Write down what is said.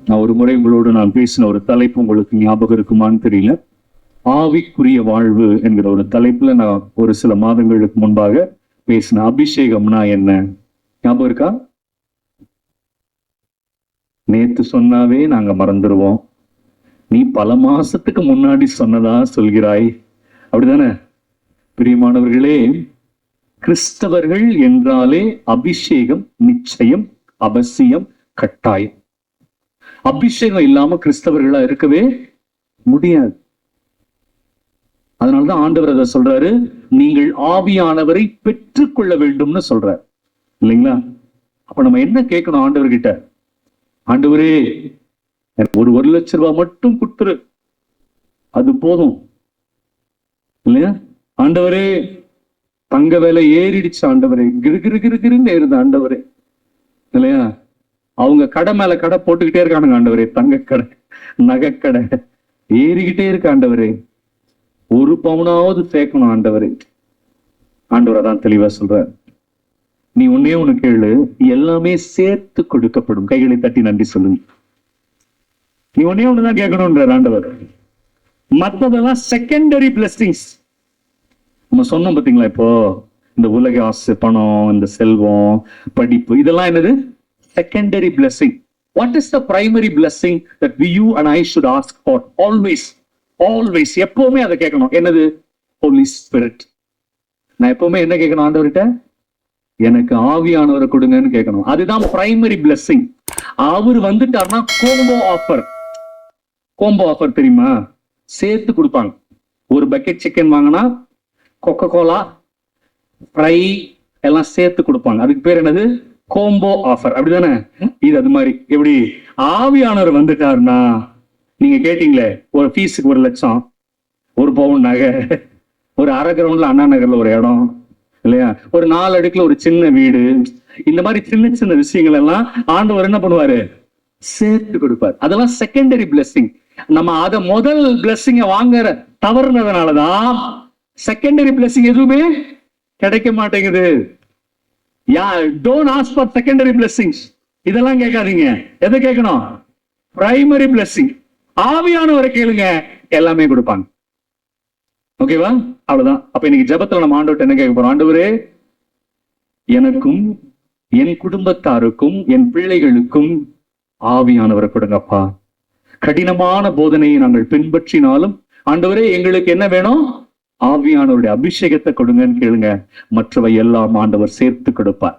நான் ஒரு முறை உங்களோடு நான் பேசின ஒரு தலைப்பு உங்களுக்கு ஞாபகம் இருக்குமான்னு தெரியல. ஆவிக்குரிய வாழ்வு என்கிற ஒரு தலைப்புல நான் ஒரு சில மாதங்களுக்கு முன்பாக பேசின. அபிஷேகம்னா என்ன ஞாபகம் இருக்கா? நேத்து சொன்னாவே நாங்க மறந்துடுவோம், நீ பல மாசத்துக்கு முன்னாடி சொன்னதா சொல்கிறாய், அப்படிதானே? பிரியமானவர்களே, கிறிஸ்தவர்கள் என்றாலே அபிஷேகம் நிச்சயம், அவசியம், கட்டாயம். அபிஷேகம் இல்லாம கிறிஸ்தவர்களா இருக்கவே முடியாது. அதனாலதான் ஆண்டவர் அதை சொல்றாரு, நீங்கள் ஆவியானவரை பெற்றுக்கொள்ள வேண்டும்னு சொல்றாரு, இல்லைங்களா? அப்ப நம்ம என்ன கேட்கணும் ஆண்டவர்கிட்ட? ஆண்டவரே, ஒரு 1,00,000 ரூபாய் மட்டும் கொடுத்துரு, அது போதும், இல்லையா? ஆண்டவரே, தங்க விலை ஏறிடுச்சு ஆண்டவரே, கிருகிருன்னு ஏறுது ஆண்டவரே, இல்லையா? அவங்க கடை மேல கடை போட்டுக்கிட்டே இருக்கானுங்க ஆண்டவரே, தங்க கடை, நகை கடை ஏறிக்கிட்டே இருக்கு ஆண்டவரே, 1 பவுனாவது சேர்க்கணும் ஆண்டவரே. ஆண்டவர் அதான் தெளிவா சொல்ற, நீ ஒன்னே ஒண்ணு கேளு, எல்லாமே சேர்த்து கொடுக்கப்படும். கைகளை தட்டி நன்றி சொல்லுங்க. நீ ஒன்னே ஒண்ணுதான் கேட்கணும்ன்ற ஆண்டவர், மற்றதெல்லாம் செகண்டரி பிளெஸிங்ஸ். நம்ம சொன்னோம் பாத்தீங்களா, இப்போ இந்த உலக ஆசை, பணம், இந்த செல்வம், படிப்பு, இதெல்லாம் என்னது? Secondary blessing. What is the primary blessing that you and I should ask for? Always எப்பவுமே அதை கேட்கணும். என்னது? Holy Spirit. நான் எப்பவுமே என்ன கேட்கணும் ஆண்டவர்கிட்ட? எனக்கு ஆவியானவரை கொடுங்கன்னு கேட்கணும். அதுதான் பிரைமரி blessing. அவர் வந்துட்டார்னா கோம்போ ஆஃபர் தெரியுமா? சேர்த்து கொடுப்பாங்க. ஒரு பக்கெட் சிக்கன் வாங்கினா கொக்கோ கோலா, ஃப்ரை எல்லாம் சேர்த்து கொடுப்பாங்க. அதுக்கு பேர் என்னது? கோம்போ ஆஃபர், அப்படிதானே? இது அது மாதிரி. எப்படி ஆவியானவர் வந்துட்டாருன்னா, நீங்க கேட்டீங்களே, ஒரு ஃபீஸுக்கு 1,00,000, 1 பவுன் நகை, ஒரு அரை கிரவுண்ட்ல அண்ணா நகர்ல ஒரு இடம், இல்லையா? ஒரு 4 அடுக்குல ஒரு சின்ன வீடு, இந்த மாதிரி சின்ன சின்ன விஷயங்கள் எல்லாம் ஆண்டவர் என்ன பண்ணுவாரு? சேர்த்து கொடுப்பார். அதெல்லாம் செகண்டரி பிளெஸிங். நம்ம அத முதல் பிளெஸிங்க வாங்குற தவறுனதுனாலதான் செகண்டரி பிளெஸிங் எதுவுமே கிடைக்க மாட்டேங்குது. Don't ask for secondary blessings. இதெல்லாம் கேட்காதீங்க. எதை கேட்கணும்? Primary blessing. ஆவியானவரை கேளுங்க, எல்லாமே கொடுப்பாங்க. ஓகேவா? அவ்வளவுதான். அப்ப இன்னைக்கு ஜெபத்துல நம்ம ஆண்டவர்ட்ட என்ன கேட்க போறோம்? ஆண்டவரே, எனக்கும் என் குடும்பத்தாருக்கும் என் பிள்ளைகளுக்கும் ஆவியானவரை கொடுங்கப்பா. கடினமான போதனையை நாங்கள் பின்பற்றினாலும் ஆண்டவரே, எங்களுக்கு என்ன வேணும்? ஆவியானவருடைய அபிஷேகத்தை கொடுங்கன்னு கேளுங்க. மற்றவை எல்லாம் ஆண்டவர் சேர்த்து கொடுப்பார்.